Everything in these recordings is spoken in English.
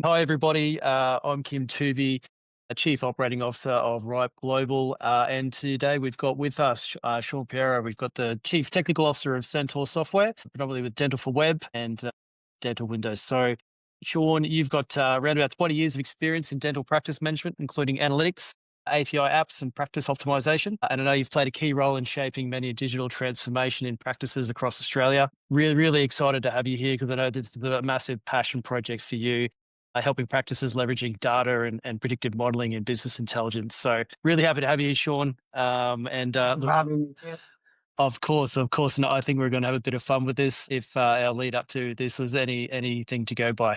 Hi, everybody. I'm Kim Tuvey, Chief Operating Officer of RipeGlobal. And today we've got with us Sean Perera. We've got the Chief Technical Officer of Centaur Software, predominantly with Dental4Web and Dental4Windows. So, Sean, you've got around about 20 years of experience in dental practice management, including analytics, API apps, and practice optimization. And I know you've played a key role in shaping many digital transformation in practices across Australia. Really, really excited to have you here because I know this is a massive passion project for you, helping practices leveraging data and predictive modeling and business intelligence. So really happy to have you here, Sean. Look, of course, and I think we're going to have a bit of fun with this if our lead up to this was anything to go by.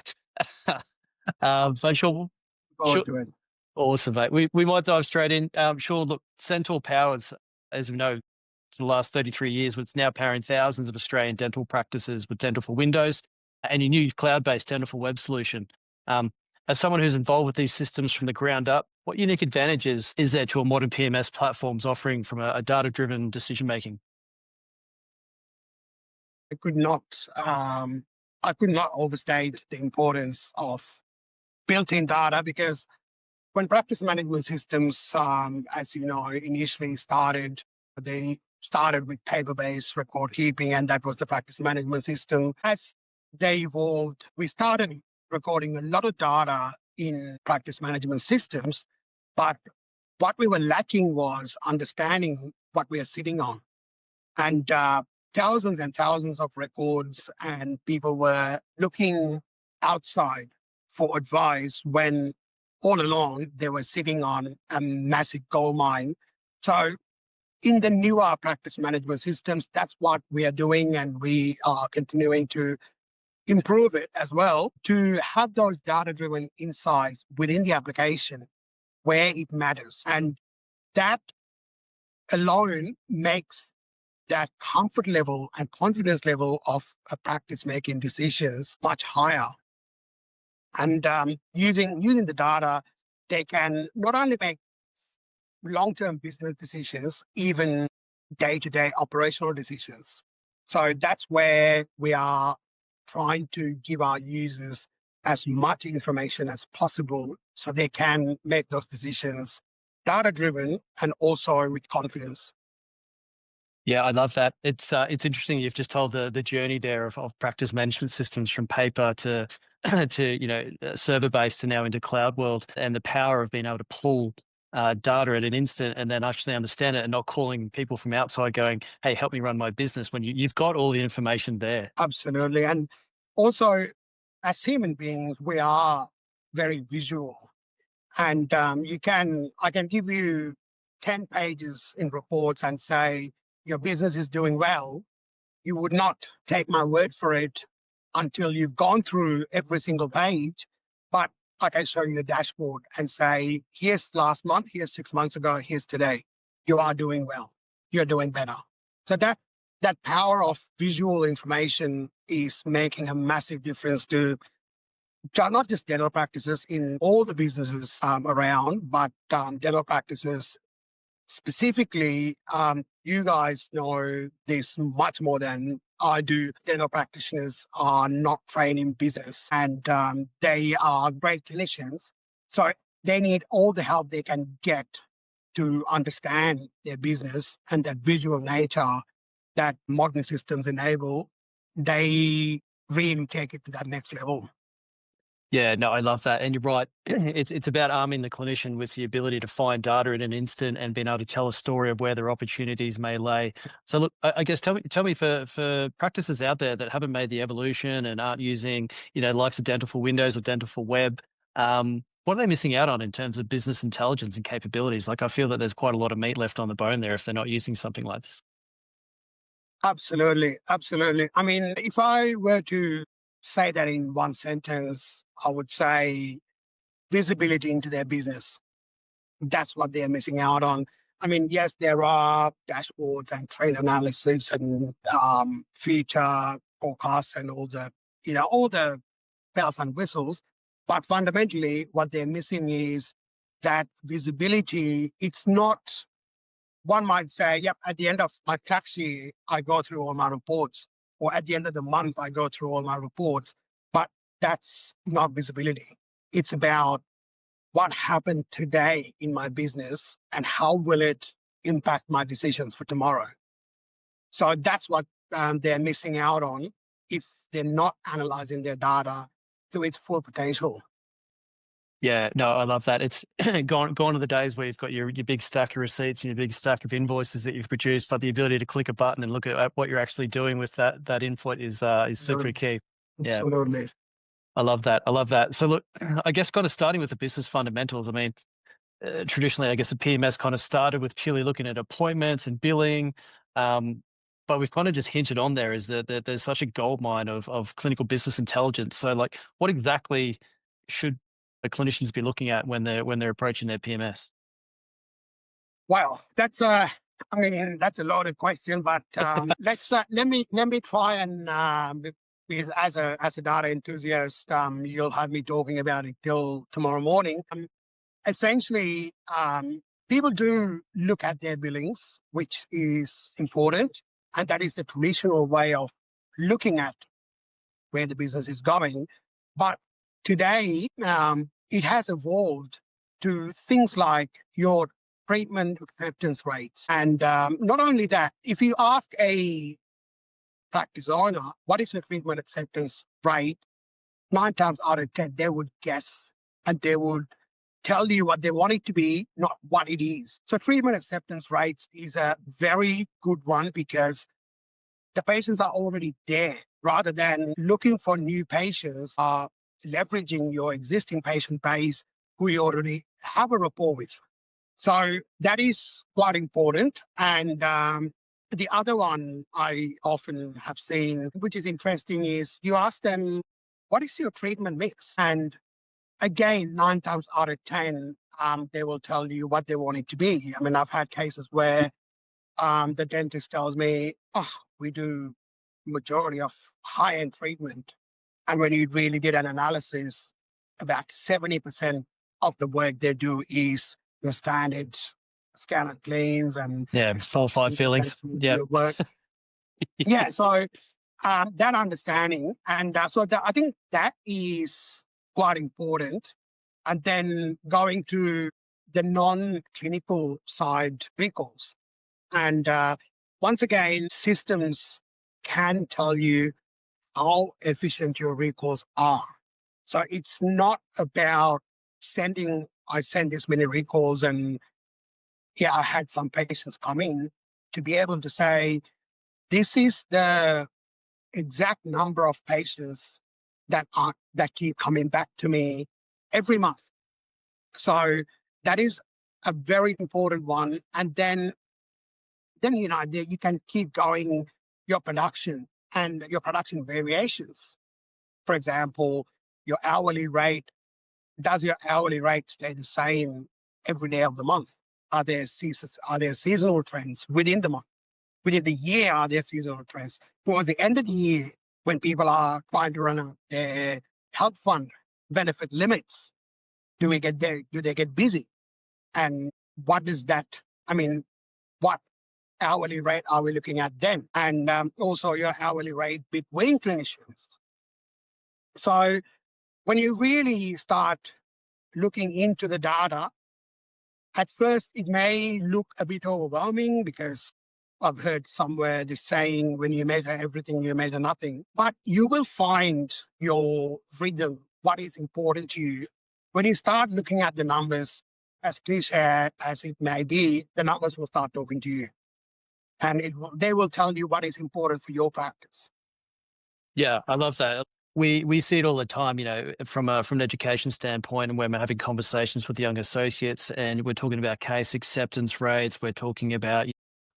But Sean, Forward sure, to it. awesome, mate. We might dive straight in. Sean, look, Centaur powers, as we know, for the last 33 years, it's now powering thousands of Australian dental practices with Dental4Windows and your new cloud-based Dental4Web solution. As someone who's involved with these systems from the ground up, what unique advantages is there to a modern PMS platform's offering from a data-driven decision-making? I could not I could not overstate the importance of built-in data, because when practice management systems, as you know, initially started, they started with paper-based record keeping, and that was the practice management system. As they evolved, we started recording a lot of data in practice management systems, but what we were lacking was understanding what we are sitting on. And thousands and thousands of records, and people were looking outside for advice when all along they were sitting on a massive gold mine. So in the newer practice management systems, that's what we are doing, and we are continuing to improve it as well, to have those data-driven insights within the application where it matters. And that alone makes that comfort level and confidence level of a practice making decisions much higher. And using the data, they can not only make long-term business decisions, even day-to-day operational decisions. So that's where we are trying to give our users as much information as possible so they can make those decisions data-driven and also with confidence. Yeah, I love that. It's interesting. You've just told the journey there of practice management systems from paper to server based to now into cloud world, and the power of being able to pull data at an instant and then actually understand it and not calling people from outside going, "Hey, help me run my business," when you've got all the information there. Absolutely. And also, as human beings, we are very visual. And I can give you 10 pages in reports and say, your business is doing well. You would not take my word for it until you've gone through every single page. But I can show you a dashboard and say, here's last month, here's 6 months ago, here's today. You are doing well. You're doing better. So that power of visual information is making a massive difference to not just dental practices in all the businesses around, but dental practices specifically. You guys know this much more than I do. Dental practitioners are not trained in business, and they are great clinicians. So they need all the help they can get to understand their business, and that visual nature that modern systems enable, they really take it to that next level. Yeah, no, I love that. And you're right. It's about arming the clinician with the ability to find data in an instant and being able to tell a story of where their opportunities may lay. So look, I guess tell me for practices out there that haven't made the evolution and aren't using, likes of Dental4Windows or Dental4Web, what are they missing out on in terms of business intelligence and capabilities? Like, I feel that there's quite a lot of meat left on the bone there if they're not using something like this. Absolutely. Absolutely. I mean, if I were to say that in one sentence, I would say visibility into their business. That's what they're missing out on. I mean, yes, there are dashboards and trade analysis and future forecasts and all the bells and whistles. But fundamentally, what they're missing is that visibility. It's not, one might say, yep, at the end of my tax year, I go through all my reports, or at the end of the month, I go through all my reports. But that's not visibility. It's about what happened today in my business and how will it impact my decisions for tomorrow. So that's what they're missing out on if they're not analyzing their data to its full potential. Yeah, no, I love that. It's gone are the days where you've got your big stack of receipts and your big stack of invoices that you've produced, but the ability to click a button and look at what you're actually doing with that input is super key. Yeah, Absolutely. I love that. I love that. So look, I guess kind of starting with the business fundamentals. I mean, traditionally, I guess the PMS kind of started with purely looking at appointments and billing. But we've kind of just hinted on there is that there's such a goldmine of clinical business intelligence. So like what exactly should the clinicians be looking at when they're approaching their PMS? Well, that's that's a loaded question, but let me try and because as a data enthusiast, you'll have me talking about it till tomorrow morning. Essentially, people do look at their billings, which is important, and that is the traditional way of looking at where the business is going. But today, it has evolved to things like your treatment acceptance rates. And not only that, if you ask a practice owner, what is the treatment acceptance rate? 9 times out of 10, they would guess and they would tell you what they want it to be, not what it is. So treatment acceptance rates is a very good one because the patients are already there rather than looking for new patients, leveraging your existing patient base who you already have a rapport with. So that is quite important. And the other one I often have seen, which is interesting, is you ask them, what is your treatment mix? And again, 9 times out of 10, they will tell you what they want it to be. I mean, I've had cases where the dentist tells me, oh, we do majority of high-end treatment. And when you really did an analysis, about 70% of the work they do is your standard scan and cleans and Yeah, 4 or 5 fillings. Yeah. work. Yeah, so that understanding. And I think that is quite important. And then going to the non-clinical side recalls. And once again, systems can tell you how efficient your recalls are. So it's not about I send this many recalls and yeah, I had some patients come in to be able to say, this is the exact number of patients that keep coming back to me every month. So that is a very important one. And then you can keep going your production and your production variations. For example, your hourly rate, does your hourly rate stay the same every day of the month? Are there seasonal trends within the month? Within the year, are there seasonal trends? Towards the end of the year, when people are trying to run out their health fund benefit limits, do they get busy? And what does that, what hourly rate are we looking at then? And also your hourly rate between clinicians. So when you really start looking into the data, at first it may look a bit overwhelming because I've heard somewhere the saying, when you measure everything, you measure nothing. But you will find your rhythm, what is important to you. When you start looking at the numbers, as cliche as it may be, the numbers will start talking to you. And they will tell you what is important for your practice. Yeah, I love that. We see it all the time, from an education standpoint, and when we're having conversations with young associates, and we're talking about case acceptance rates, we're talking about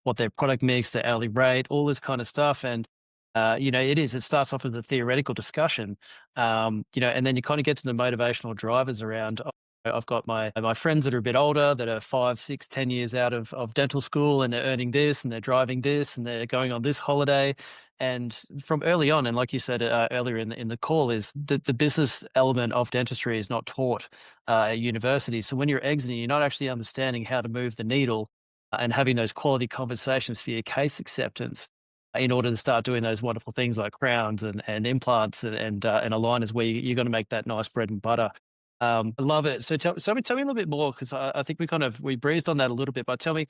what their product mix, their hourly rate, all this kind of stuff, and it starts off as a theoretical discussion, and then you kind of get to the motivational drivers around. I've got my friends that are a bit older, that are 5, 6, 10 years out of dental school, and they're earning this, and they're driving this, and they're going on this holiday. And from early on, and like you said earlier in the call, is that the business element of dentistry is not taught at university. So when you're exiting, you're not actually understanding how to move the needle and having those quality conversations for your case acceptance in order to start doing those wonderful things like crowns and implants and aligners, where you're going to make that nice bread and butter. I love it. So tell me a little bit more, because I think we breezed on that a little bit, but tell me,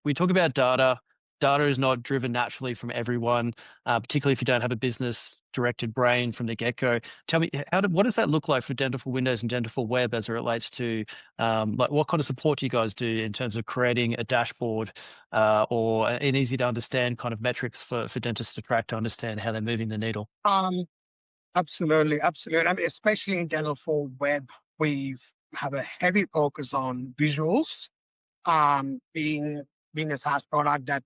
we talk about data. Data is not driven naturally from everyone, particularly if you don't have a business directed brain from the get go. Tell me, what does that look like for Dental4Windows and Dental4Web as it relates to, like, what kind of support do you guys do in terms of creating a dashboard or an easy to understand kind of metrics for dentists to track to understand how they're moving the needle? Absolutely, absolutely. I mean, especially in Dental4Web, we have a heavy focus on visuals, being a SaaS product that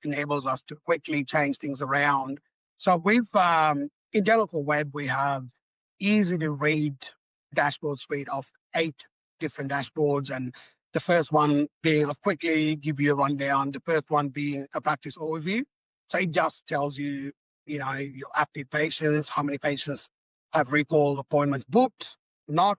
enables us to quickly change things around. So we've in Dental4Web, we have easy to read dashboard suite of 8 different dashboards, and the first one being, I'll quickly give you a rundown. The first one being a practice overview. So it just tells you, your active patients, how many patients have recall appointments booked, not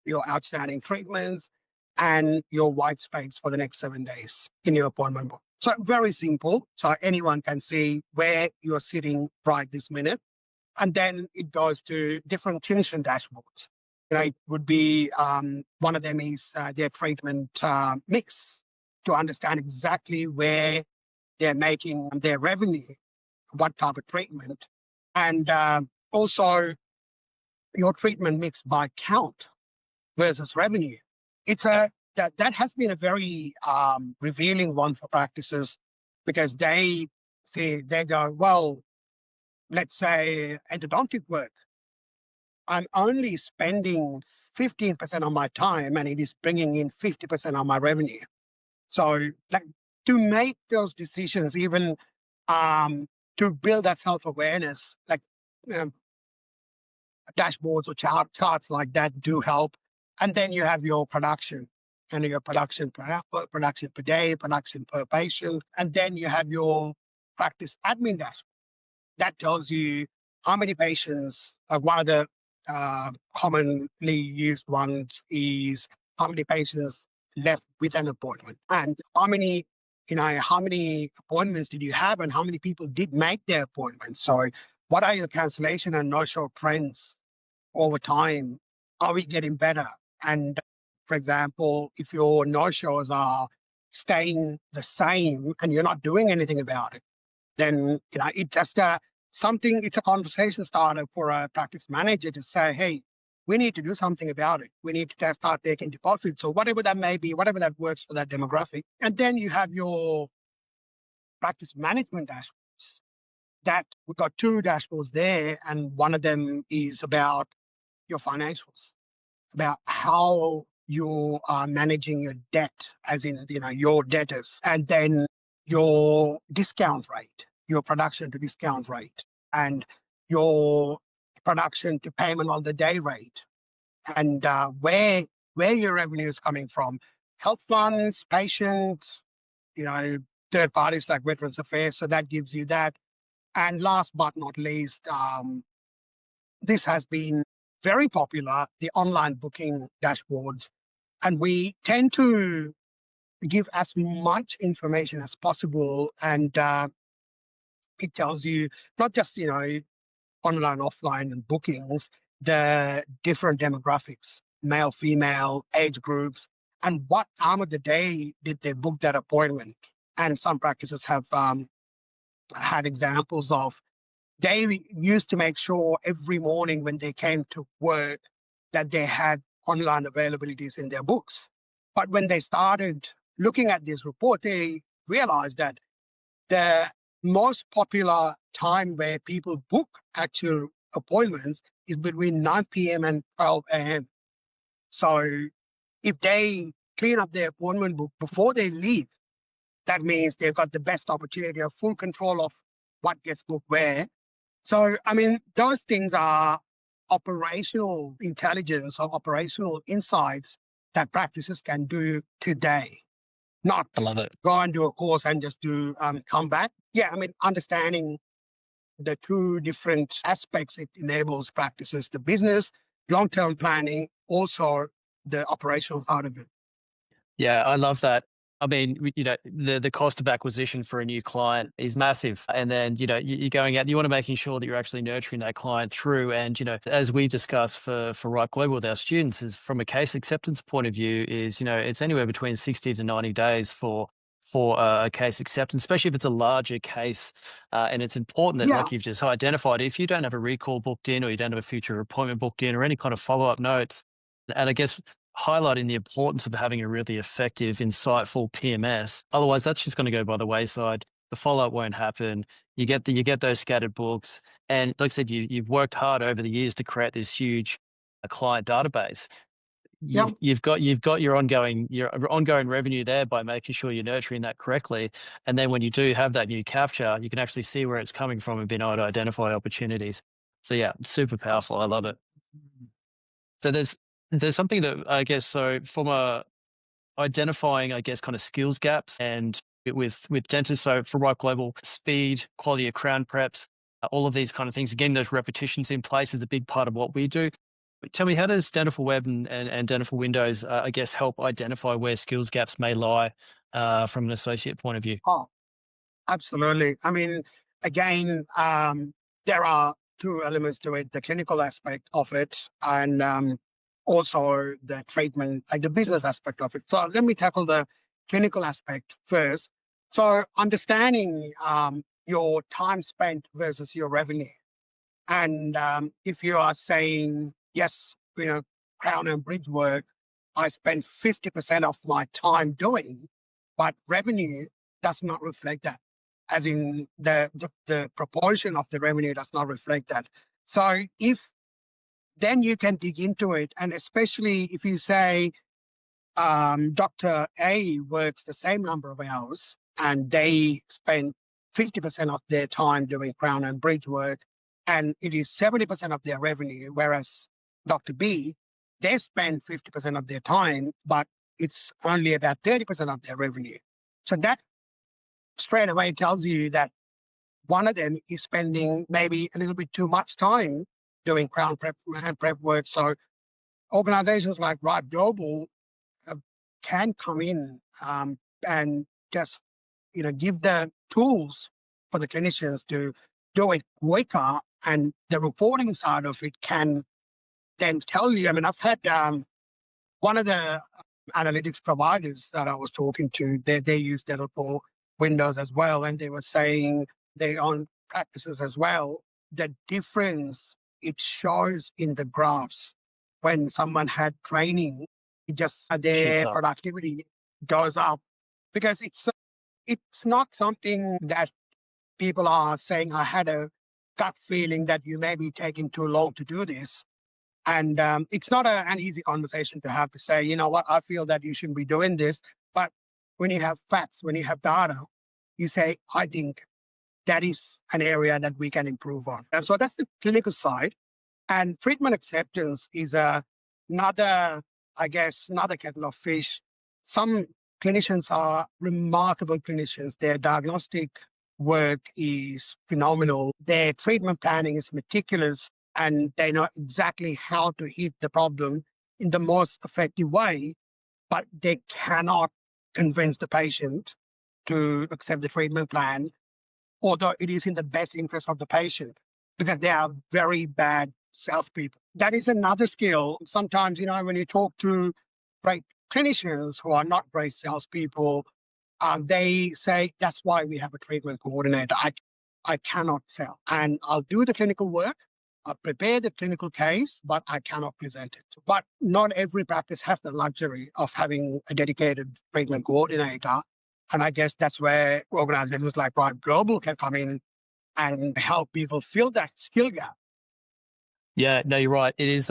your outstanding treatments, and your white space for the next 7 days in your appointment book. So very simple. So anyone can see where you're sitting right this minute. And then it goes to different clinician dashboards. It would be one of them is their treatment mix, to understand exactly where they're making their revenue, what type of treatment, and also your treatment mix by count versus revenue. It's that has been a very revealing one for practices, because they go, well, let's say endodontic work, I'm only spending 15% of my time, and it is bringing in 50% of my revenue. So, like, to make those decisions, even to build that self-awareness, like, um, dashboards or charts like that do help. And then you have your production, and your production per hour, production per day, production per patient. And then you have your practice admin dashboard that tells you how many patients. One of the commonly used ones is how many patients left with an appointment, and how many appointments did you have, and how many people did make their appointments. So what are your cancellation and no-show trends over time? Are we getting better? And for example, if your no-shows are staying the same and you're not doing anything about it, then it just it's a conversation starter for a practice manager to say, hey, we need to do something about it. We need to start taking deposits, or whatever that may be, whatever that works for that demographic. And then you have your practice management dashboards. That we've got 2 dashboards there, and one of them is about your financials, about how you are managing your debt, as in, your debtors, and then your discount rate, your production to discount rate, and your production to payment on the day rate, and where your revenue is coming from, health funds, patients, third parties like Veterans Affairs. So that gives you that. And last but not least, this has been very popular, the online booking dashboards. And we tend to give as much information as possible. And it tells you not just, online, offline, and bookings, the different demographics, male, female, age groups, and what time of the day did they book that appointment. And some practices have had examples of, they used to make sure every morning when they came to work that they had online availabilities in their books. But when they started looking at this report, they realized that the most popular time where people book actual appointments is between 9 p.m. and 12 a.m. So if they clean up their appointment book before they leave, that means they've got the best opportunity of full control of what gets booked where. So, I mean, those things are operational intelligence or operational insights that practices can do today, not I love it. go and do a course and just do come back. Yeah, I mean, understanding the 2 different aspects it enables practices, the business, long-term planning, also the operational side of it. Yeah, I love that. I mean, the cost of acquisition for a new client is massive. And then, you're going out, you want to making sure that you're actually nurturing that client through. And, as we discuss for RipeGlobal with our students is from a case acceptance point of view is, it's anywhere between 60 to 90 days for a case acceptance, especially if it's a larger case. And it's important that, Yeah, like you've just identified, if you don't have a recall booked in or you don't have a future appointment booked in or any kind of follow-up notes, and I guess highlighting the importance of having a really effective, insightful PMS. Otherwise, that's just going to go by the wayside. The follow-up won't happen. You get those scattered books, and like I said, you've worked hard over the years to create this huge client database. yeah, You've got your ongoing revenue there by making sure you're nurturing that correctly, and then when you do have that new capture, you can actually see where it's coming from and being able to identify opportunities. So yeah, super powerful. I love it. So there's something that I guess so from a identifying, I guess, kind of skills gaps and with dentists. So for Ripe Global, speed, quality of crown preps, all of these kind of things. Again, those repetitions in place is a big part of what we do. But tell me, how does Dental4Web and Dental4Windows, I guess, help identify where skills gaps may lie from an associate point of view? oh, absolutely. I mean, again, there are two elements to it: the clinical aspect of it, and also the treatment, like the business aspect of it. So let me tackle the clinical aspect first. So understanding your time spent versus your revenue. And if you are saying, yes, crown and bridge work, I spend 50% of my time doing, but revenue does not reflect that. As in the proportion of the revenue does not reflect that. So if then you can dig into it, and especially if you say Dr. A works the same number of hours and they spend 50% of their time doing crown and bridge work, and it is 70% of their revenue, whereas Dr. B, they spend 50% of their time, but it's only about 30% of their revenue. So that straight away tells you that one of them is spending maybe a little bit too much time doing crown prep and prep work. So organizations like RipeGlobal can come in and just give the tools for the clinicians to do it quicker, and the reporting side of it can then tell you. I mean, I've had one of the analytics providers that I was talking to, they use Dental4Windows as well, and they were saying their own practices as well. The difference it shows in the graphs when someone had training, it just Shoots their up. productivity goes up, because it's not something that people are saying, I had a gut feeling that you may be taking too long to do this. And it's not an easy conversation to have, to say, you know what, I feel that you shouldn't be doing this. But when you have facts, when you have data, you say, I think that is an area that we can improve on. And so that's the clinical side. And treatment acceptance is another, I guess, another kettle of fish. Some clinicians are remarkable clinicians. Their diagnostic work is phenomenal. Their treatment planning is meticulous, and they know exactly how to hit the problem in the most effective way, but they cannot convince the patient to accept the treatment plan, although it is in the best interest of the patient, because they are very bad salespeople. That is another skill. Sometimes, when you talk to great clinicians who are not great salespeople, they say, that's why we have a treatment coordinator. I cannot sell, and I'll do the clinical work. I'll prepare the clinical case, but I cannot present it. But not every practice has the luxury of having a dedicated treatment coordinator. And I guess that's where organizations like RipeGlobal can come in and help people fill that skill gap. Yeah, no, you're right. It is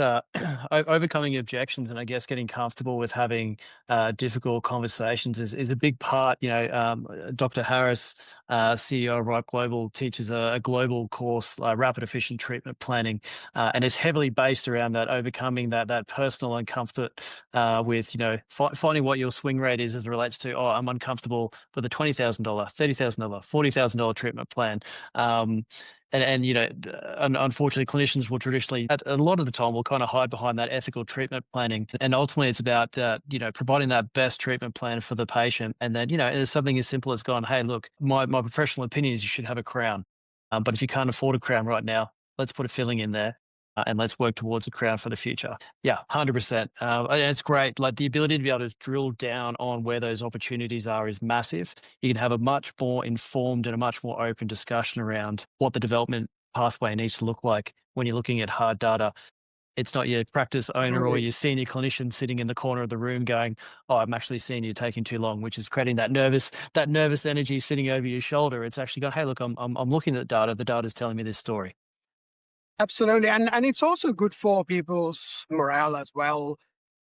overcoming objections, and I guess getting comfortable with having difficult conversations is a big part. Dr. Harris, CEO of Ripe Global, teaches a global course, Rapid Efficient Treatment Planning, and it's heavily based around that overcoming that personal uncomfort with finding what your swing rate is as it relates to, oh, I'm uncomfortable with a $20,000, $30,000, $40,000 treatment plan. And unfortunately, clinicians will traditionally, at a lot of the time, will kind of hide behind that ethical treatment planning. And ultimately, it's about providing that best treatment plan for the patient. And then, there's something as simple as going, hey, look, my professional opinion is you should have a crown. But if you can't afford a crown right now, let's put a filling in there. And let's work towards a crown for the future. Yeah, 100%. And it's great. Like the ability to be able to drill down on where those opportunities are is massive. You can have a much more informed and a much more open discussion around what the development pathway needs to look like when you're looking at hard data. It's not your practice owner or Absolutely. your senior clinician sitting in the corner of the room going, "Oh, I'm actually seeing you taking too long," which is creating that nervous energy sitting over your shoulder. It's actually going, "Hey, look, I'm looking at data. The data's telling me this story." Absolutely. And it's also good for people's morale as well,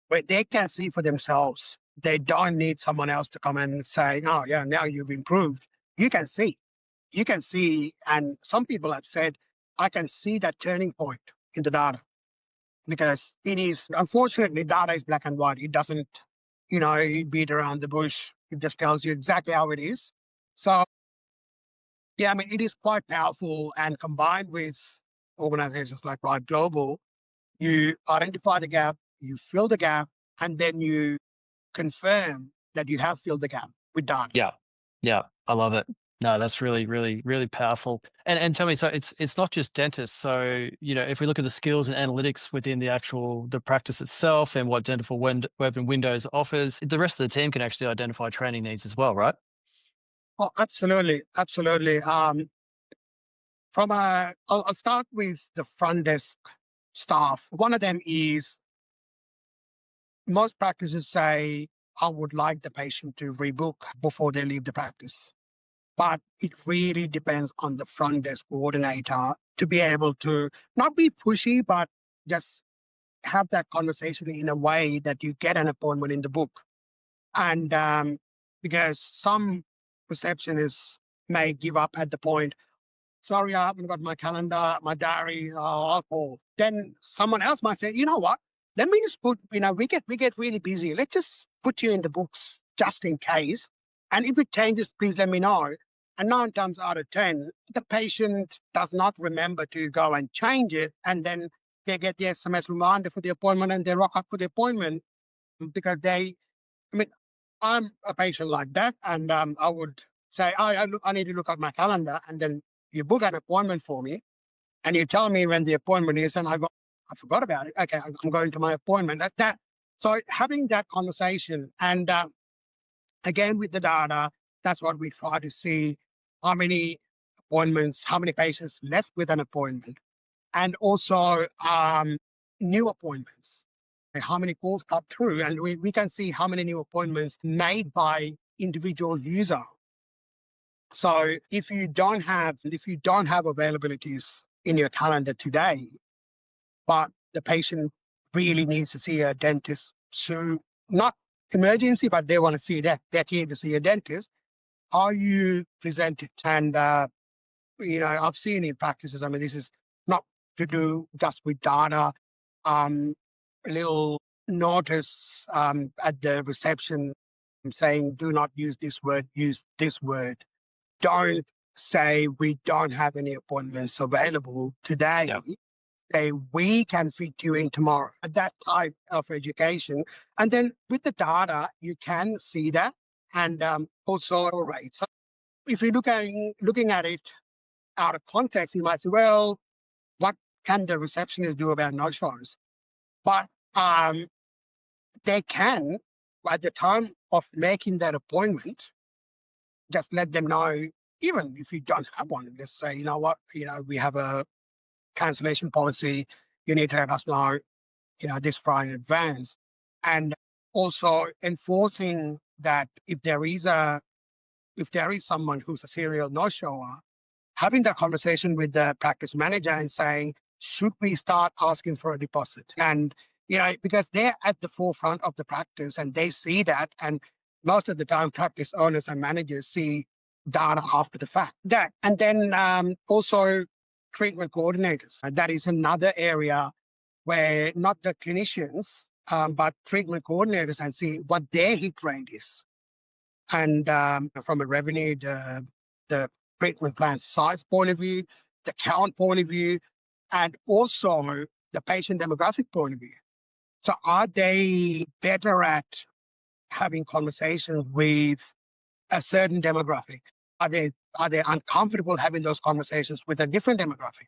where they can see for themselves. They don't need someone else to come and say, oh, yeah, now you've improved. You can see. You can see. And some people have said, I can see that turning point in the data because it is, unfortunately, data is black and white. It doesn't, beat around the bush. It just tells you exactly how it is. So, yeah, I mean, it is quite powerful, and combined with organizations like RipeGlobal, you identify the gap, you fill the gap, and then you confirm that you have filled the gap with data. Yeah. Yeah. I love it. No, that's really, really, really powerful. And tell me, so it's not just dentists. So, if we look at the skills and analytics within the practice itself and what Dental4Web and Windows offers, the rest of the team can actually identify training needs as well, right? Oh, absolutely, absolutely. I'll start with the front desk staff. One of them is most practices say, I would like the patient to rebook before they leave the practice. But it really depends on the front desk coordinator to be able to not be pushy, but just have that conversation in a way that you get an appointment in the book. And because some receptionists may give up at the point, sorry, I haven't got my calendar, my diary, I'll call. Then someone else might say, you know what? Let me just put, we get really busy. Let's just put you in the books just in case. And if it changes, please let me know. And 9 times out of 10, the patient does not remember to go and change it. And then they get the SMS reminder for the appointment and they rock up for the appointment because I'm a patient like that. And I would say, I need to look at my calendar. And then you book an appointment for me and you tell me when the appointment is. And I go, I forgot about it. Okay, I'm going to my appointment. So having that conversation and again, with the data, that's what we try to see how many appointments, how many patients left with an appointment, and also new appointments, how many calls cut through. And we can see how many new appointments made by individual user. So if you don't have availabilities in your calendar today, but the patient really needs to see a dentist soon, not emergency, but they want to see that they're keen to see a dentist, how you present it. And, I've seen in practices, I mean, this is not to do just with data, a little notice at the reception saying, do not use this word, use this word. Don't say we don't have any appointments available today. Yeah. Say we can fit you in tomorrow. That type of education. And then with the data, you can see that and also rates. So if you're looking at it out of context, you might say, well, what can the receptionist do about no-shows? But they can, at the time of making that appointment, just let them know, even if you don't have one, just say, you know what, we have a cancellation policy. You need to let us know, this far in advance. And also enforcing that if there is someone who's a serial no-shower, having that conversation with the practice manager and saying, should we start asking for a deposit? And, because they're at the forefront of the practice and they see that. And most of the time, practice owners and managers see data after the fact. That, and then also treatment coordinators. That is another area where not the clinicians, but treatment coordinators and see what their hit rate is. And from a revenue, the treatment plan size point of view, the count point of view, and also the patient demographic point of view. So are they better at having conversations with a certain demographic? Are they uncomfortable having those conversations with a different demographic?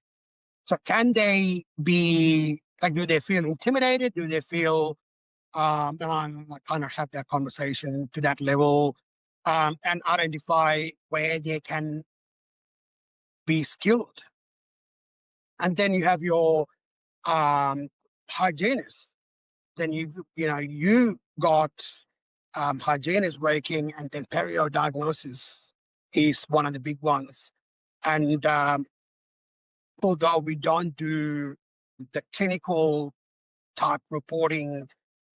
So can they be like, do they feel intimidated? Do they feel and I kind of have that conversation to that level, and identify where they can be skilled. And then you have your hygienist. Then you got hygienist working, and then perio diagnosis is one of the big ones. And although we don't do the clinical type reporting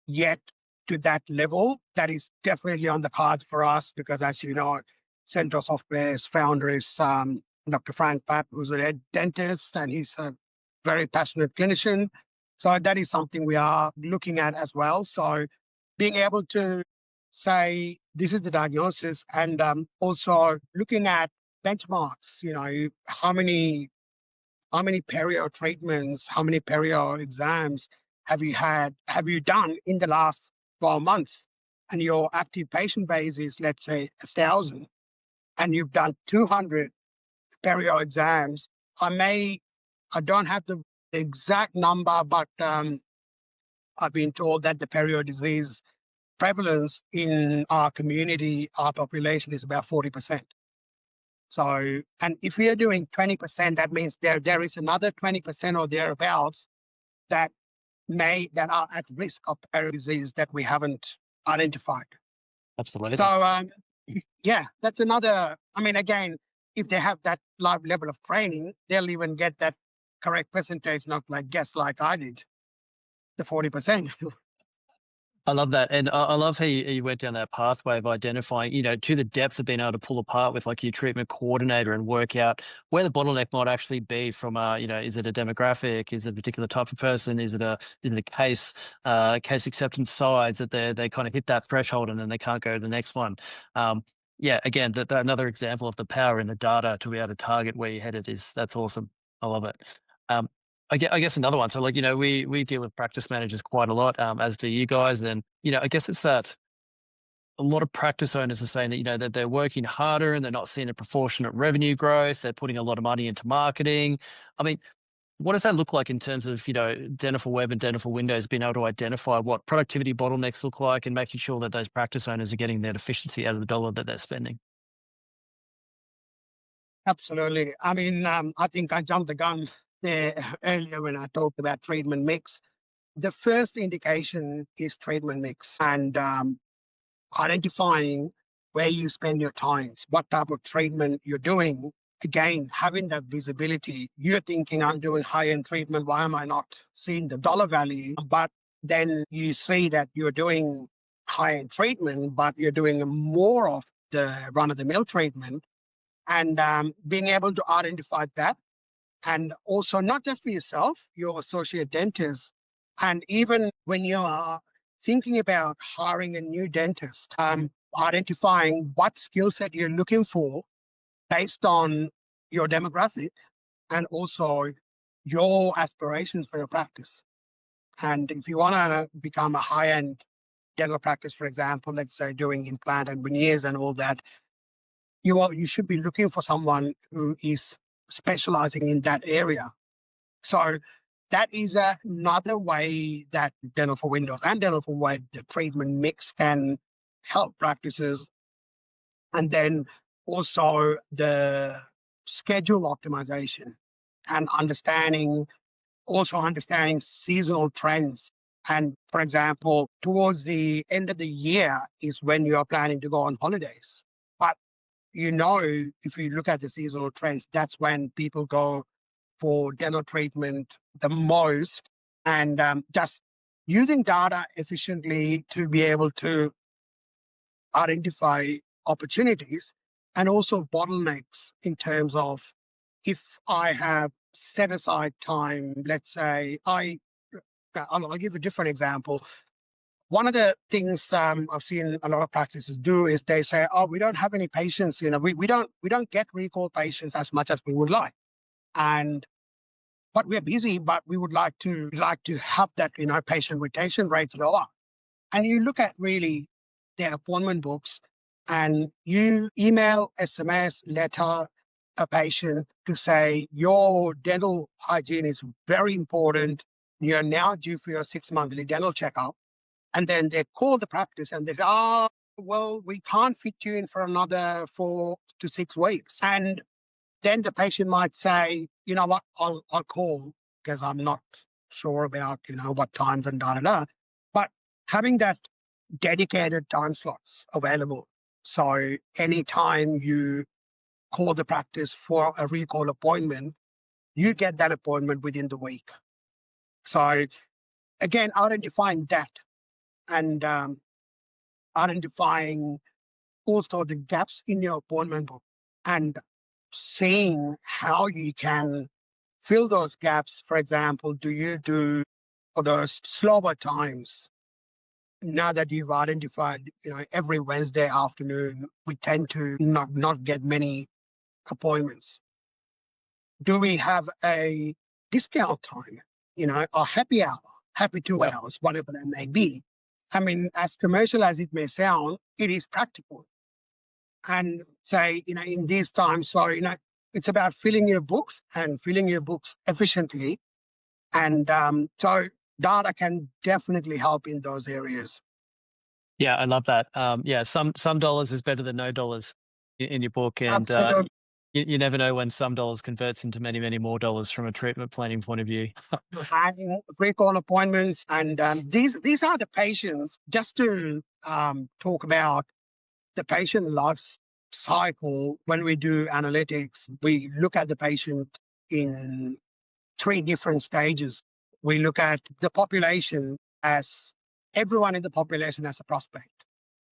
yet to that level, that is definitely on the cards for us, because as you know, Centaur Software's founder is Dr. Frank Papp, who's a dentist, and he's a very passionate clinician. So that is something we are looking at as well. So being able to say, this is the diagnosis, and also looking at benchmarks, how many perio treatments, how many perio exams have you done in the last 12 months? And your active patient base is, let's say, 1,000, and you've done 200 perio exams. I don't have the exact number, but I've been told that the perio disease prevalence in our community, our population, is about 40%. So, and if we are doing 20%, that means there is another 20% or thereabouts that are at risk of perio disease that we haven't identified. Absolutely. So, yeah, that's another. I mean, again, if they have that level of training, they'll even get that correct percentage, not like guess like I did, the 40%. I love that. And I love how you went down that pathway of identifying, to the depth of being able to pull apart with like your treatment coordinator and work out where the bottleneck might actually be from, is it a demographic? Is it a particular type of person? Is it a case acceptance size that they kind of hit that threshold and then they can't go to the next one? Yeah, again, that another example of the power in the data to be able to target where you're headed that's awesome. I love it. I guess another one. So like, we deal with practice managers quite a lot, as do you guys. And, I guess it's that a lot of practice owners are saying that, that they're working harder and they're not seeing a proportionate revenue growth. They're putting a lot of money into marketing. I mean, what does that look like in terms of, Dental4Web and Dental4Windows being able to identify what productivity bottlenecks look like and making sure that those practice owners are getting their efficiency out of the dollar that they're spending? Absolutely. I mean, I think I jumped the gun there earlier when I talked about treatment mix. The first indication is treatment mix, and identifying where you spend your time, what type of treatment you're doing. Again, having that visibility. You're thinking, I'm doing high-end treatment, why am I not seeing the dollar value? But then you see that you're doing high-end treatment, but you're doing more of the run-of-the-mill treatment, and being able to identify that. And also not just for yourself, your associate dentist, and even when you are thinking about hiring a new dentist, identifying what skill set you're looking for based on your demographic and also your aspirations for your practice. And if you want to become a high-end dental practice, for example, let's say doing implant and veneers and all that, you should be looking for someone who is specializing in that area. So that is another way that Dental4Windows and Dental4Web, the treatment mix, can help practices. And then also the schedule optimization and understanding seasonal trends. And for example, towards the end of the year is when you are planning to go on holidays. But if you look at the seasonal trends, that's when people go for dental treatment the most. And just using data efficiently to be able to identify opportunities and also bottlenecks in terms of, if I have set aside time, let's say I'll give a different example. One of the things I've seen a lot of practices do is they say, "Oh, we don't have any patients. We don't get recall patients as much as we would like." And but we're busy, but we would like to have that, patient retention rates lower. And you look at really their appointment books, and you email, SMS, letter a patient to say your dental hygiene is very important. You're now due for your 6 monthly dental checkup. And then they call the practice and they say, oh, well, we can't fit you in for another 4 to 6 weeks. And then the patient might say, you know what, I'll call because I'm not sure about, what times and da da da. But having that dedicated time slots available. So anytime you call the practice for a recall appointment, you get that appointment within the week. So again, identifying that and identifying also the gaps in your appointment book and seeing how you can fill those gaps. For example, do you do for those slower times? Now that you've identified, every Wednesday afternoon, we tend to not get many appointments. Do we have a discount time, a happy hour, happy 2 hours, whatever that may be? I mean, as commercial as it may sound, it is practical. And say, in these times, so, it's about filling your books and filling your books efficiently. And so data can definitely help in those areas. Yeah, I love that. Yeah, some dollars is better than no dollars in your book, and Absolutely. you never know when some dollars converts into many, many more dollars from a treatment planning point of view. Having recall appointments, and these are the patients. Just to talk about the patient life cycle, when we do analytics, we look at the patient in 3 different stages. We look at the population as everyone in the population as a prospect,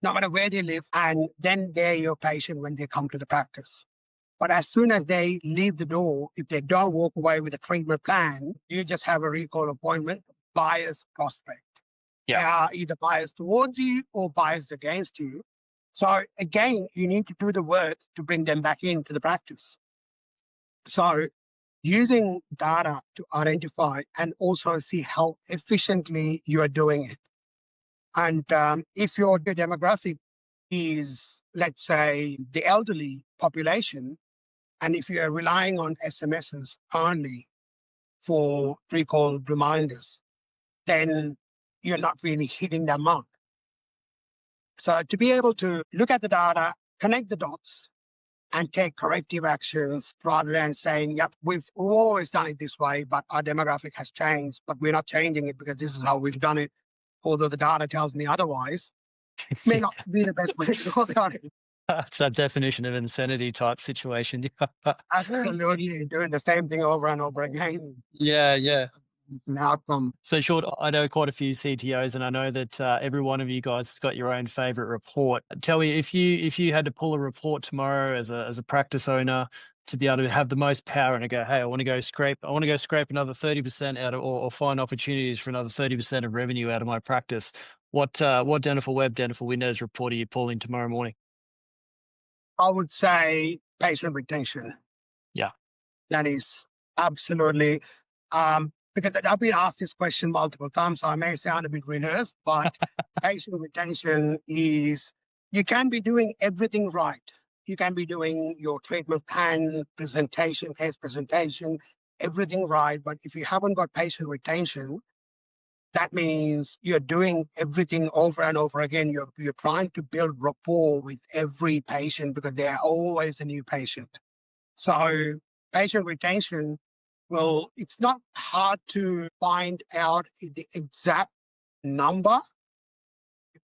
no matter where they live, and then they're your patient when they come to the practice. But as soon as they leave the door, if they don't walk away with a treatment plan, you just have a recall appointment, bias prospect. Yeah. They are either biased towards you or biased against you. So again, you need to do the work to bring them back into the practice. So using data to identify and also see how efficiently you are doing it. And if your demographic is, let's say, the elderly population, and if you're relying on SMSs only for recall reminders, then you're not really hitting that mark. So to be able to look at the data, connect the dots, and take corrective actions rather than saying, yep, we've always done it this way, but our demographic has changed, but we're not changing it because this is how we've done it, although the data tells me otherwise, may not be the best way to go about it. That's a definition of insanity type situation. Absolutely, doing the same thing over and over again. Yeah, yeah. An outcome. So, Short, I know quite a few CTOs, and I know that every one of you guys has got your own favorite report. Tell me, if you had to pull a report tomorrow as a practice owner to be able to have the most power and to go, hey, I want to go scrape another 30% out of, or find opportunities for another 30% of revenue out of my practice. What Dental4Web, Dental4Windows report are you pulling tomorrow morning? I would say patient retention. Yeah. That is absolutely, because I've been asked this question multiple times, so I may sound a bit rehearsed, but patient retention is, you can be doing everything right. You can be doing your treatment plan, presentation, case presentation, everything right. But if you haven't got patient retention, that means you're doing everything over and over again. You're trying to build rapport with every patient because they're always a new patient. So patient retention, well, it's not hard to find out the exact number.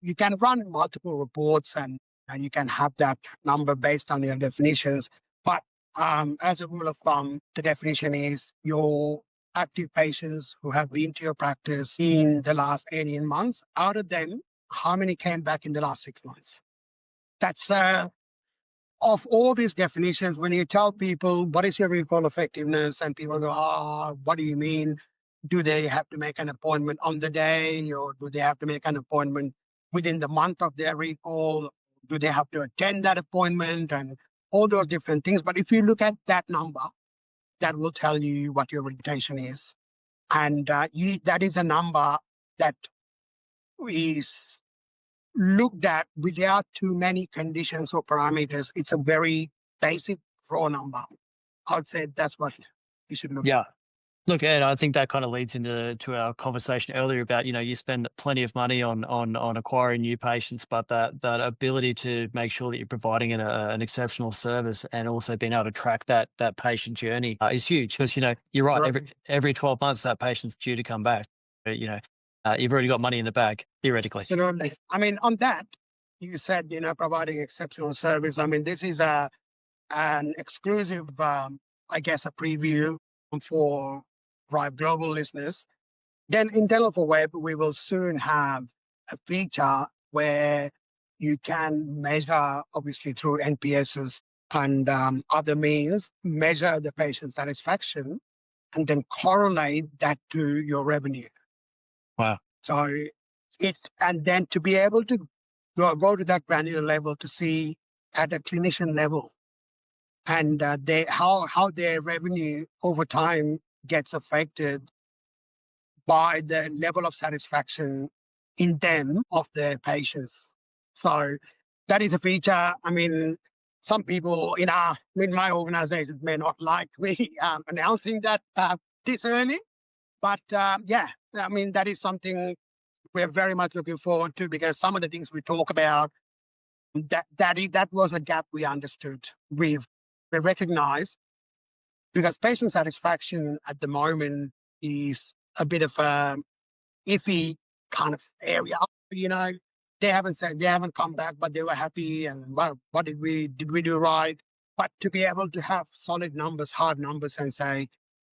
You can run multiple reports and you can have that number based on your definitions. But as a rule of thumb, the definition is your active patients who have been to your practice in the last 18 months. Out of them, how many came back in the last 6 months? That's of all these definitions. When you tell people what is your recall effectiveness, and people go, what do you mean? Do they have to make an appointment on the day, or do they have to make an appointment within the month of their recall? Do they have to attend that appointment? And all those different things. But if you look at that number, that will tell you what your retention is. And that is a number that is looked at without too many conditions or parameters. It's a very basic raw number. I would say that's what you should look at. Yeah. Look, Ed, I think that kind of leads into our conversation earlier about, you spend plenty of money on acquiring new patients, but that ability to make sure that you're providing an exceptional service and also being able to track that patient journey is huge because, you're right. Right. Every 12 months, that patient's due to come back. You've already got money in the bag, theoretically. Absolutely. I mean, on that, you said, providing exceptional service. I mean, this is an exclusive, I guess, a preview for RipeGlobal listeners. Then in Dental4Web, we will soon have a feature where you can measure, obviously through NPSs and other means, measure the patient satisfaction and then correlate that to your revenue. Wow. So and then to be able to go to that granular level to see at a clinician level and how their revenue over time gets affected by the level of satisfaction in them of their patients. So that is a feature. I mean, some people in my organization may not like me announcing that this early, but yeah, I mean, that is something we're very much looking forward to because some of the things we talk about, that was a gap we understood. We recognize because patient satisfaction at the moment is a bit of a iffy kind of area. They haven't come back, but they were happy. And well, what did we do right? But to be able to have solid numbers, hard numbers, and say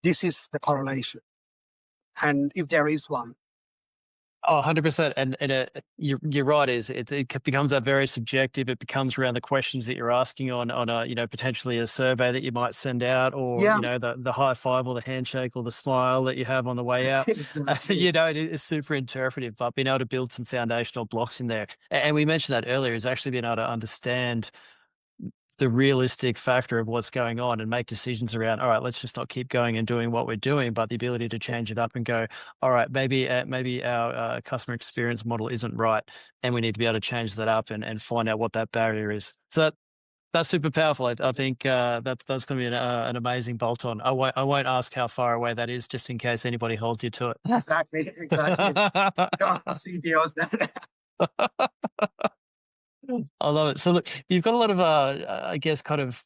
this is the correlation, and if there is one. Oh, 100%. And you're right. It becomes a very subjective. It becomes around the questions that you're asking on a, potentially a survey that you might send out, or Yeah. the high five or the handshake or the smile that you have on the way out. Exactly. It is super interpretive, but being able to build some foundational blocks in there, and we mentioned that earlier, is actually being able to understand the realistic factor of what's going on and make decisions around, all right, let's just not keep going and doing what we're doing, but the ability to change it up and go, all right, maybe our customer experience model isn't right, and we need to be able to change that up and find out what that barrier is. So that's super powerful. I think that's going to be an amazing bolt-on. I won't ask how far away that is, just in case anybody holds you to it. Exactly. CTOs that. I love it. So look, you've got a lot of, I guess, kind of.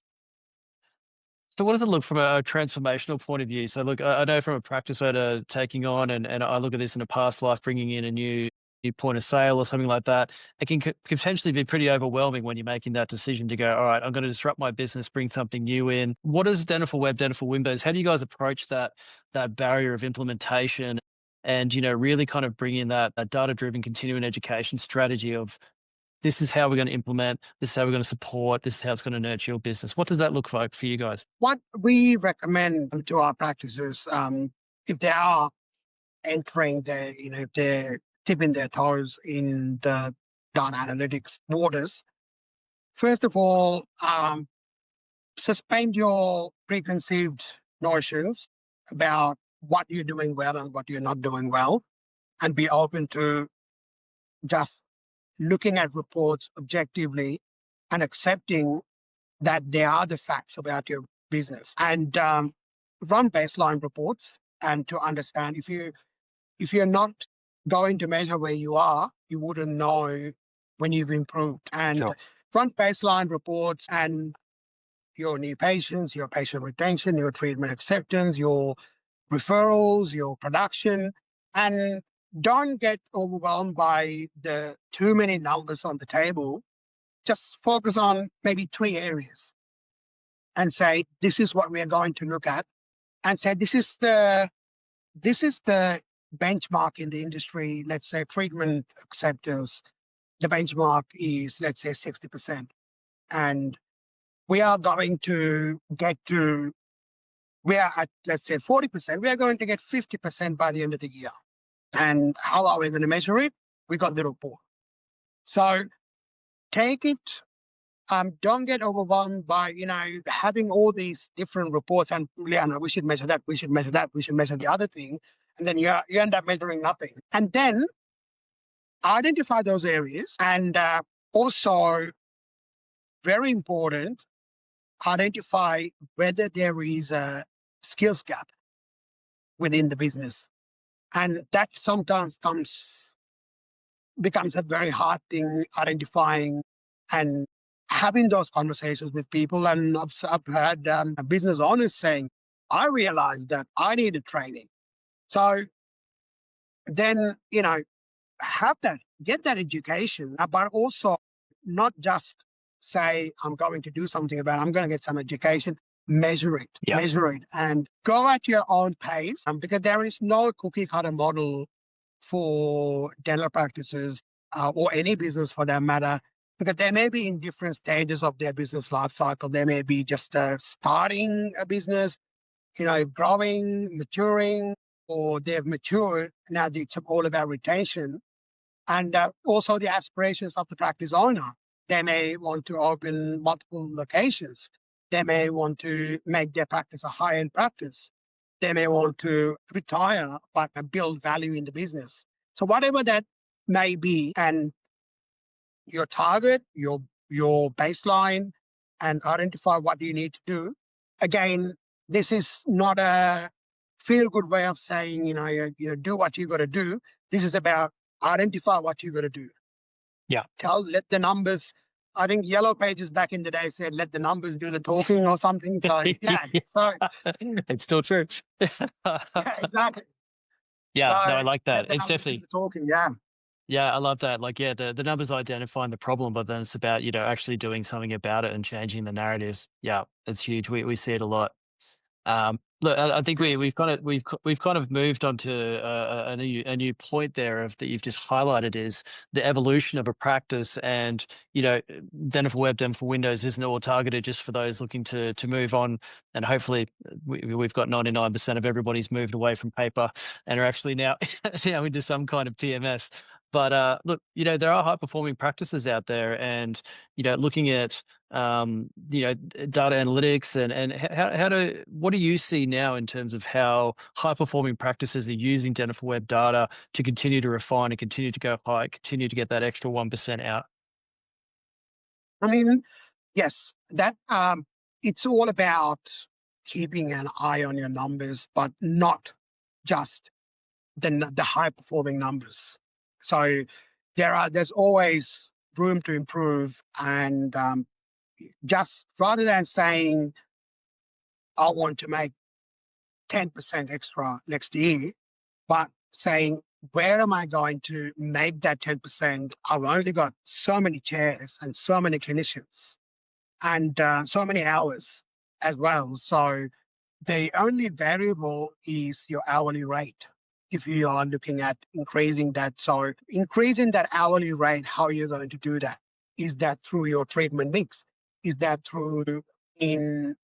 So what does it look from a transformational point of view? So look, I know from a practice owner taking on, and I look at this in a past life, bringing in a new point of sale or something like that, it can potentially be pretty overwhelming when you're making that decision to go, all right, I'm going to disrupt my business, bring something new in. What is Dental4Web, Dental4Windows? How do you guys approach that barrier of implementation and, really kind of bring in that data-driven continuing education strategy of, this is how we're going to implement, this is how we're going to support, this is how it's going to nurture your business? What does that look like for you guys? What we recommend to our practices, if they are entering if they're tipping their toes in the data analytics waters, first of all, suspend your preconceived notions about what you're doing well and what you're not doing well, and be open to just looking at reports objectively and accepting that there are the facts about your business, and run baseline reports. And to understand, if you're not going to measure where you are, you wouldn't know when you've improved. And Sure. Run baseline reports and your new patients, your patient retention, your treatment acceptance, your referrals, your production, and don't get overwhelmed by the too many numbers on the table. Just focus on maybe 3 areas and say, this is what we are going to look at, and say, this is the benchmark in the industry. Let's say treatment acceptance, the benchmark is, let's say, 60%. And we are going to we are at, let's say, 40%. We are going to get 50% by the end of the year. And how are we going to measure it? We got the report. So take it Don't get overwhelmed by, having all these different reports and, yeah, no, we should measure that, we should measure that, we should measure the other thing. And then you end up measuring nothing. And then identify those areas and also, very important, identify whether there is a skills gap within the business. And that sometimes becomes a very hard thing, identifying and having those conversations with people. And I've had business owners saying, I realized that I needed training. So then, have that, get that education, but also not just say, I'm going to do something about it, I'm going to get some education, measure it, Yeah. and go at your own pace, because there is no cookie cutter model for dental practices or any business for that matter, because they may be in different stages of their business life cycle. They may be just starting a business, growing, maturing, or they've matured. Now it's all about retention. And also the aspirations of the practice owner. They may want to open multiple locations. They may want to make their practice a high-end practice. They may want to retire, but build value in the business. So whatever that may be, and your target, your baseline, and identify what you need to do. Again, this is not a feel-good way of saying, do what you got to do. This is about identify what you got to do. Yeah. Let the numbers. I think Yellow Pages back in the day said, let the numbers do the talking or something. So, yeah. So, it's still true. yeah, exactly. Yeah, So no, I like that. let the It's numbers do definitely, the talking. Yeah. yeah, I love that. Like, yeah, the numbers identifying the problem, but then it's about, actually doing something about it and changing the narrative. Yeah, it's huge. We see it a lot. Look, I think we've kind of moved on to a new point there of that you've just highlighted is the evolution of a practice, and Dental4Web, Dental4Windows isn't all targeted just for those looking to move on, and hopefully we've got 99% of everybody's moved away from paper and are actually now into some kind of TMS. But look, there are high performing practices out there, and looking at data analytics and what do you see now in terms of how high performing practices are using Dental4Web data to continue to refine and continue to go high, continue to get that extra 1% out? I mean, yes, that it's all about keeping an eye on your numbers, but not just the high performing numbers. So there's always room to improve, and just rather than saying I want to make 10% extra next year, but saying where am I going to make that 10%? I've only got so many chairs and so many clinicians and so many hours as well. So the only variable is your hourly rate. If you are looking at increasing that, so increasing that hourly rate, how are you going to do that? Is that through your treatment mix? Is that through in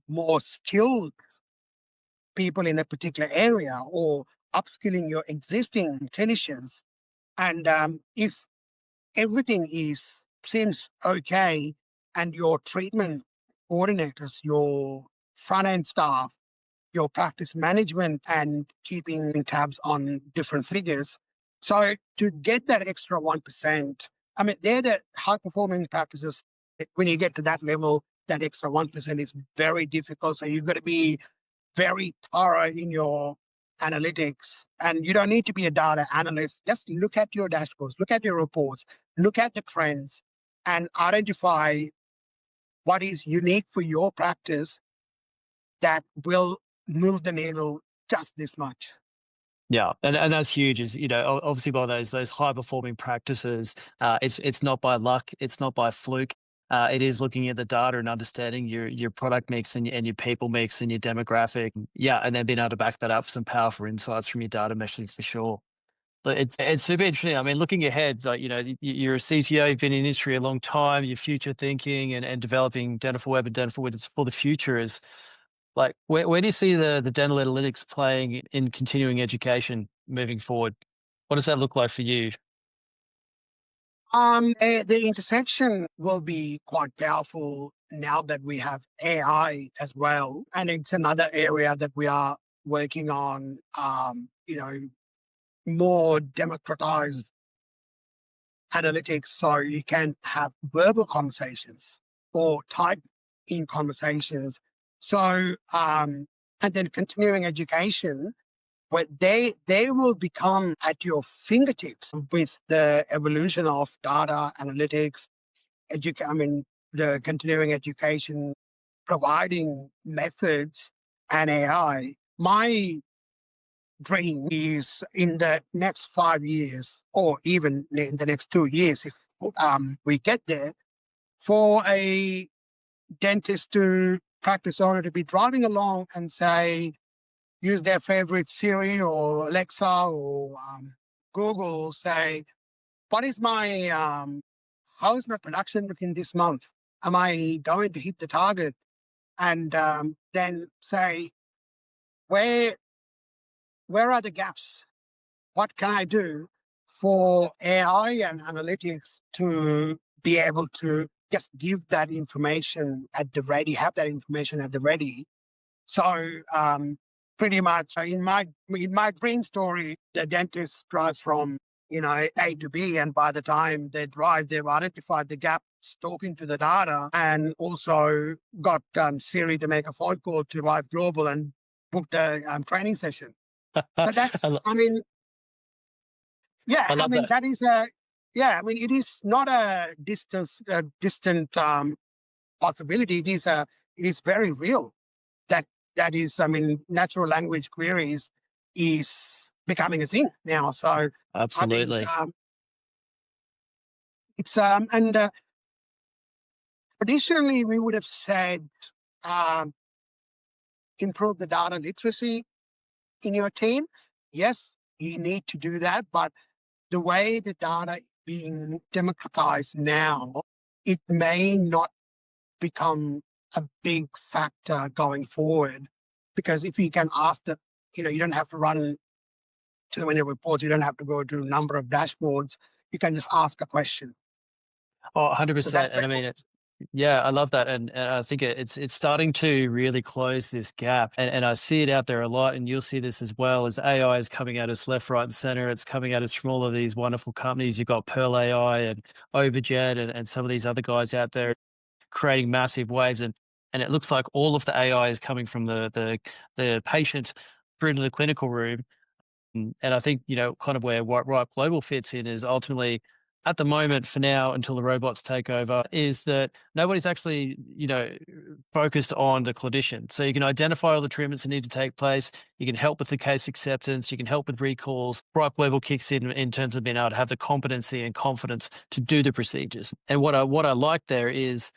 more skilled people in a particular area, or upskilling your existing clinicians? And if everything seems okay, and your treatment coordinators, your front end staff, your practice management, and keeping tabs on different figures. So to get that extra 1%, I mean, they're the high performing practices. When you get to that level, that extra 1% is very difficult. So you've got to be very thorough in your analytics, and you don't need to be a data analyst. Just look at your dashboards, look at your reports, look at the trends, and identify what is unique for your practice that will move the needle just this much. Yeah, and that's huge. Is obviously by those high performing practices, it's not by luck, it's not by fluke. It is looking at the data and understanding your product mix and your people mix and your demographic. Yeah, and then being able to back that up with some powerful insights from your data meshing for sure. But it's super interesting. I mean, looking ahead, like you're a CTO, you've been in the industry a long time. You're future thinking and developing Dental4Web and Dental4Web for the future is. Like, where do you see the dental analytics playing in continuing education moving forward? What does that look like for you? The intersection will be quite powerful now that we have AI as well, and it's another area that we are working on. More democratized analytics, so you can have verbal conversations or type in conversations. So, and then continuing education, where they will become at your fingertips with the evolution of data analytics, the continuing education providing methods and AI. My dream is in the next 5 years, or even in the next 2 years, if we get there, for a dentist to practice owner to be driving along and say, use their favorite Siri or Alexa or Google, say, what is my, how is my production looking this month? Am I going to hit the target? And then say, where are the gaps? What can I do for AI and analytics to be able to just give that information at the ready, have that information at the ready? So pretty much in my dream story, the dentist drives from A to B, and by the time they drive, they've identified the gap, talking to the data, and also got Siri to make a phone call to RipeGlobal and booked a training session. So that's, I love that. that is it is not a distant possibility. It is very real. That is, natural language queries is becoming a thing now. So Absolutely. I think it's and traditionally we would have said improve the data literacy in your team. Yes, you need to do that, but the way the data being democratized now, it may not become a big factor going forward, because if you can ask you don't have to run too many reports, you don't have to go to a number of dashboards, you can just ask a question. Oh, 100%. So that's And yeah, I love that. And I think it's starting to really close this gap. And I see it out there a lot. And you'll see this as well, as AI is coming at us left, right, and center. It's coming at us from all of these wonderful companies. You've got Pearl AI and Overjet and some of these other guys out there creating massive waves. And it looks like all of the AI is coming from the patient through to the clinical room. And I think, kind of where RipeGlobal fits in is ultimately, at the moment, for now, until the robots take over, is that nobody's actually, focused on the clinician. So you can identify all the treatments that need to take place. You can help with the case acceptance. You can help with recalls. RipeGlobal kicks in terms of being able to have the competency and confidence to do the procedures. And what I like there is,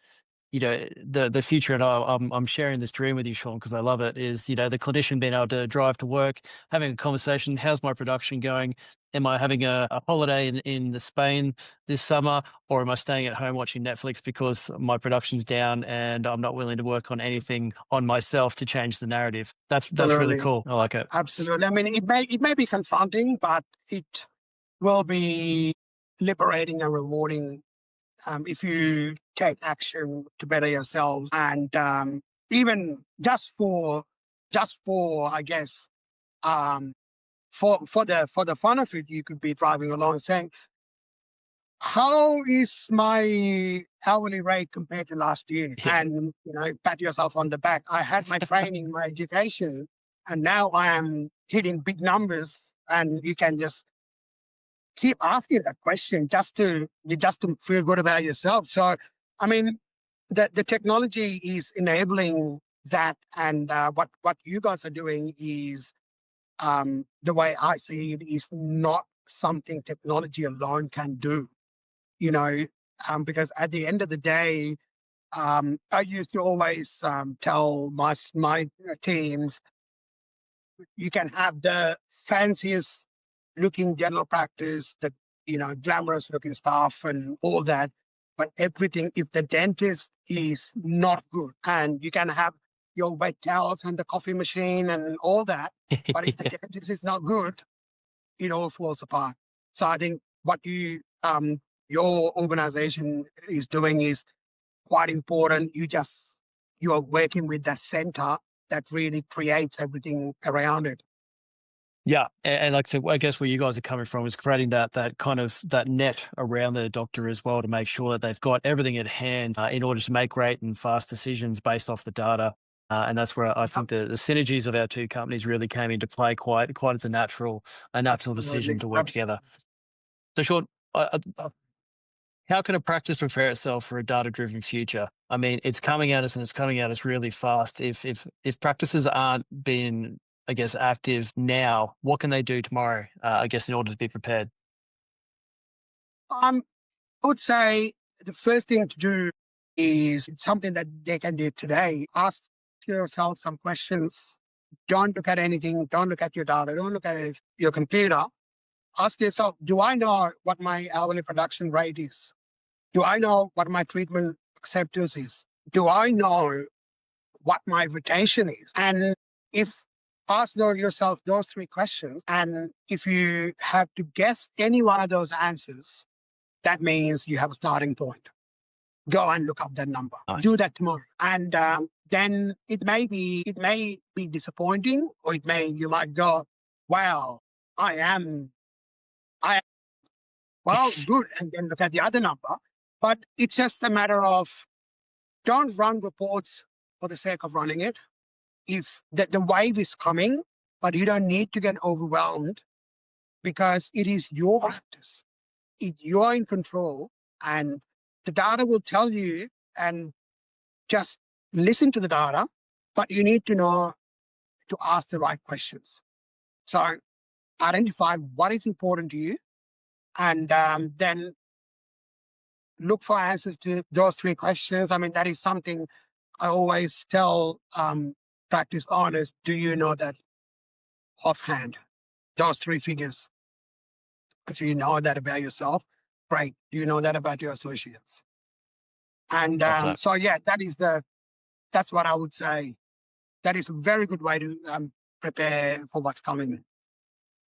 the future, and I'm sharing this dream with you, Sean, because I love it, is, the clinician being able to drive to work, having a conversation. How's my production going? Am I having a holiday in the Spain this summer, or am I staying at home watching Netflix because my production's down and I'm not willing to work on anything on myself to change the narrative? That's really cool. I like it. Absolutely. It may be confronting, but it will be liberating and rewarding if you take action to better yourselves. And even just for I guess for the fun of it, you could be driving along saying, how is my hourly rate compared to last year? Yeah. And pat yourself on the back. I had my training, my education, and now I am hitting big numbers. And you can just keep asking that question just to feel good about yourself. So, the technology is enabling that, and what you guys are doing is, the way I see it, is not something technology alone can do. Because at the end of the day, I used to always tell my teams, you can have the fanciest looking dental practice, the glamorous looking staff and all that, but everything, if the dentist is not good, and you can have your wet towels and the coffee machine and all that, but if the dentist is not good, it all falls apart. So I think what you your organization is doing is quite important. You are working with that center that really creates everything around it. Yeah, and like so, I guess where you guys are coming from is creating that kind of that net around the doctor as well to make sure that they've got everything at hand in order to make great and fast decisions based off the data. And that's where I Yep, think the synergies of our two companies really came into play quite as a natural decision absolutely. to work together. Absolutely. So, Sean, how can a practice prepare itself for a data-driven future? I mean, it's coming at us and it's coming at us really fast. If practices aren't being, I guess, active now, what can they do tomorrow? I guess in order to be prepared. I would say the first thing to do is it's something that they can do today. Ask yourself some questions. Don't look at anything. Don't look at your data. Don't look at your computer. Ask yourself, do I know what my hourly production rate is? Do I know what my treatment acceptance is? Do I know what my retention is? And if yourself those three questions, and if you have to guess any one of those answers, that means you have a starting point. Go and look up that number. Nice. Do that tomorrow, and then it may be disappointing, or you might go, "Wow, I am, I well good," and then look at the other number. But it's just a matter of don't run reports for the sake of running it. If the wave is coming, but you don't need to get overwhelmed because it is your practice. You're in control, and the data will tell you, and just listen to the data, but you need to know to ask the right questions. So identify what is important to you, and then look for answers to those three questions. I mean, that is something I always tell practice owners. Do you know that offhand? Those three figures. If you know that about yourself, great. Do you know that about your associates? And Love that. so, yeah, that's what I would say. That is a very good way to prepare for what's coming.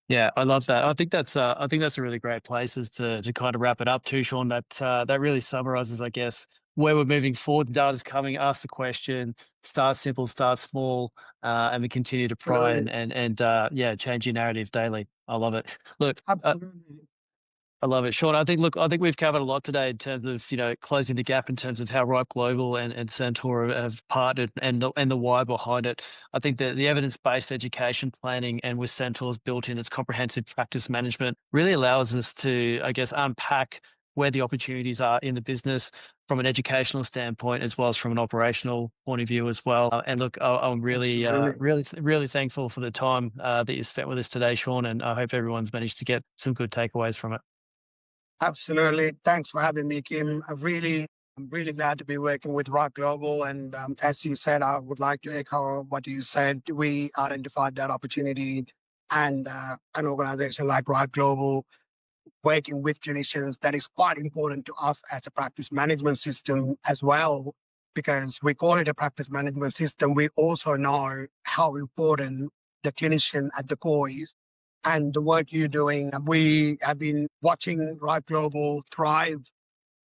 Yeah, I love that. I think that's a really great place is to kind of wrap it up too, Sean. That really summarizes, I guess, where we're moving forward. The data's coming. Ask the question. Start simple. Start small. And we continue to pry Absolutely. and change your narrative daily. I love it. Look, Absolutely. I love it, Sean. I think we've covered a lot today in terms of closing the gap in terms of how RipeGlobal and Centaur have partnered and the why behind it. I think that the evidence-based education planning and with Centaur's built in its comprehensive practice management really allows us to, I guess, unpack where the opportunities are in the business from an educational standpoint as well as from an operational point of view as well. And look, I'm Absolutely. really thankful for the time that you spent with us today, Sean, and I hope everyone's managed to get some good takeaways from it. Absolutely. Thanks for having me, Kim. I'm really glad to be working with RipeGlobal. And as you said, I would like to echo what you said. We identified that opportunity, and an organization like RipeGlobal working with clinicians, that is quite important to us as a practice management system as well, because we call it a practice management system. We also know how important the clinician at the core is and the work you're doing. We have been watching RipeGlobal thrive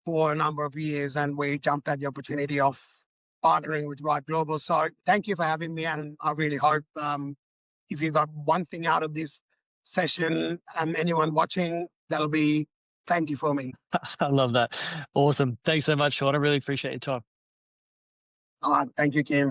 for a number of years, and we jumped at the opportunity of partnering with RipeGlobal. So thank you for having me, and I really hope if you got one thing out of this session, and anyone watching, that'll be thank you for me. I love that. Awesome. Thanks so much, Sean. I really appreciate your time. Thank you, Kim.